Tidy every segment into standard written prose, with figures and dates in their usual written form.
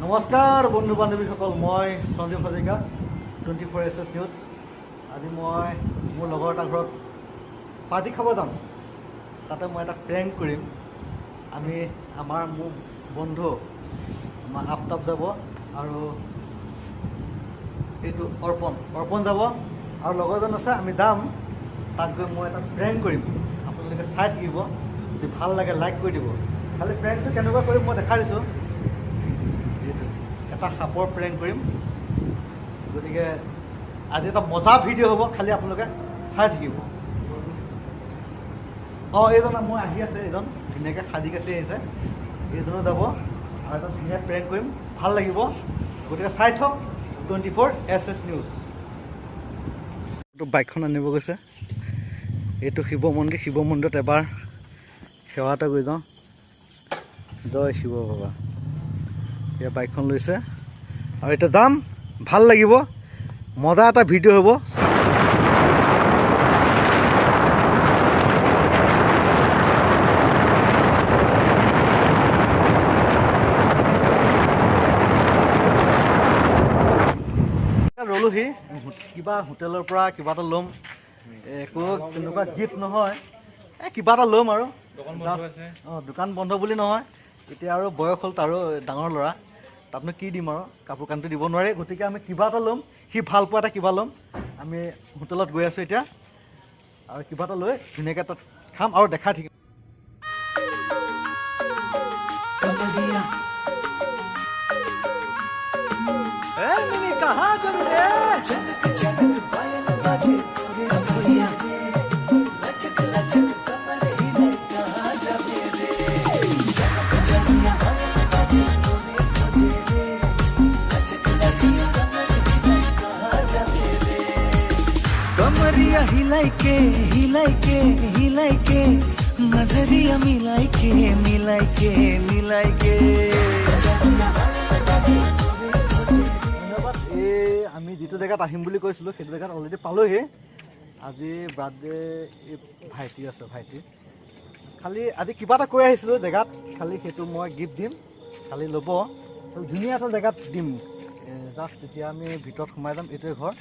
নমস্কাৰ বন্ধু বান্ধৱীসকল, মই সঞ্জীৱ হাজৰিকা 24SS নিউজ। আজি মই মোৰ লগৰ এটা ঘৰত পাৰ্টি খাব যাম। তাতে মই এটা প্ৰেংক কৰিম। মোৰ বন্ধু আমাৰ আফতাব যাব আৰু এইটো অৰ্পণ যাব আৰু লগৰ এজন আছে। আমি যাম তাত গৈ মই এটা প্ৰেংক কৰিম। আপোনালোকে চাই থাকিব, যদি ভাল লাগে লাইক কৰি দিব। খালি প্ৰেংকটো কেনেকুৱা কৰিম মই দেখাই দিছোঁ। এটা সাপৰ প্ৰেংক কৰিম, গতিকে আজি এটা মজা ভিডিঅ' হ'ব, খালি আপোনালোকে চাই থাকিব। এইজন মই আহি আছে, এইজন ধুনীয়াকৈ সাজি কাচি আহিছে, এইজনো যাব আৰু এটা ধুনীয়া প্ৰেংক কৰিম, ভাল লাগিব। গতিকে চাই থওক 24SS নিউজ। বাইকখন আনিব গৈছে। এইটো শিৱ মন্দিৰত এবাৰ সেৱা এটা কৰি যাওঁ। জয় শিৱ বাবা। এয়া বাইকখন লৈছে আৰু এতিয়া যাম, ভাল লাগিব, মজা এটা ভিডিঅ' হ'ব। ৰ'লোহি কিবা হোটেলৰ পৰা কিবা এটা ল'ম, একো তেনেকুৱা গিফ্ট নহয়, কিবা এটা ল'ম আৰু। দোকান বন্ধ বুলি নহয়, এতিয়া আৰু বয়স হ'ল তাৰো, ডাঙৰ ল'ৰা, তাতনো কি দিম আৰু, কাপোৰ কানিটো দিব নোৱাৰে। গতিকে আমি কিবা এটা ল'ম, সি ভাল পোৱা এটা কিবা ল'ম। আমি হোটেলত গৈ আছোঁ এতিয়া আৰু কিবা এটা লৈ ধুনীয়াকৈ তাত খাম আৰু দেখাই থাকিম। कमरिया हिलाई के नजरिया मिलाई के ধন্যবাদ। আমি যিটো জেগাত আহিম বুলি কৈছিলোঁ সেইটো জেগাত অলৰেডি পালোহি। আজি বাৰ্থডে ভাইটি আছে, খালি আজি কিবা এটা কৈ আহিছিলোঁ জেগাত, খালি সেইটো মই গিফ্ট দিম, খালি ল'ব। ধুনীয়া এটা জেগাত দিম, জাষ্ট তেতিয়া আমি ভিতৰত সোমাই যাম। এইটোৱে ঘৰ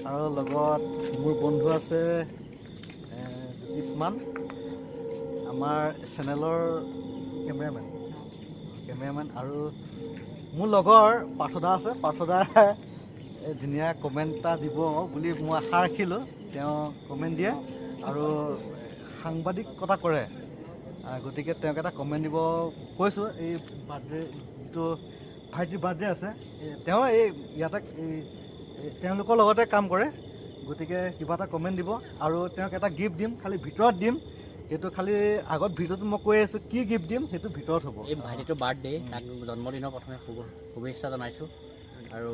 আৰু লগত মোৰ বন্ধু আছে জ্যোতিষমান, আমাৰ চেনেলৰ কেমেৰামেন আৰু মোৰ লগৰ পাৰ্থদা আছে। পাৰ্থদা ধুনীয়া কমেণ্ট এটা দিব বুলি মই আশা ৰাখিলোঁ। তেওঁ কমেণ্ট দিয়ে আৰু সাংবাদিকতা কৰে, গতিকে তেওঁক এটা কমেণ্ট দিব কৈছোঁ। এই বাৰ্থডে যিটো ভাইটিৰ বাৰ্থডে আছে, তেওঁ ইয়াতে তেওঁলোকৰ লগতে কাম কৰে, গতিকে কিবা এটা কমেণ্ট দিব আৰু তেওঁক এটা গিফ্ট দিম, খালি ভিতৰত দিম। সেইটো খালি আগত ভিডিঅ'টো মই কৈ আছোঁ কি গিফ্ট দিম, সেইটো ভিতৰত হ'ব। এই ভাইটিটোৰ বাৰ্থডে, তাক জন্মদিনৰ প্ৰথমে শুভেচ্ছা জনাইছোঁ আৰু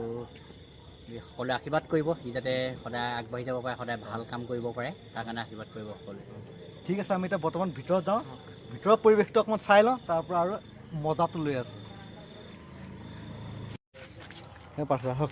সকলোৱে আশীৰ্বাদ কৰিব, সি যাতে সদায় আগবাঢ়ি যাব পাৰে, সদায় ভাল কাম কৰিব পাৰে, তাৰ কাৰণে আশীৰ্বাদ কৰিব সকলোৱে। ঠিক আছে, আমি এতিয়া বৰ্তমান ভিতৰত যাওঁ, ভিতৰৰ পৰিৱেশটো অকণমান চাই লওঁ, তাৰ পৰা আৰু মজাটো লৈ আছোঁ। পাৰ্থদা হওক,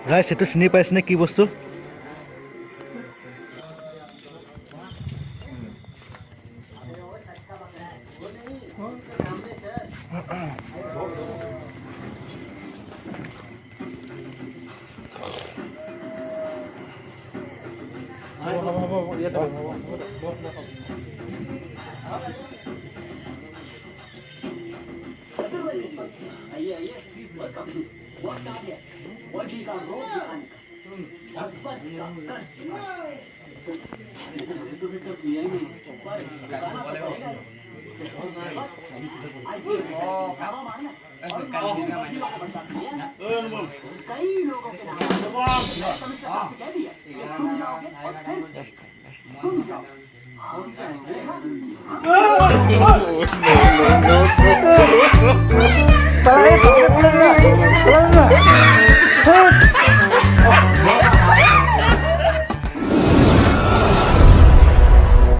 গাইছ এইটো চিনি পাইছেনে কি বস্তু? no.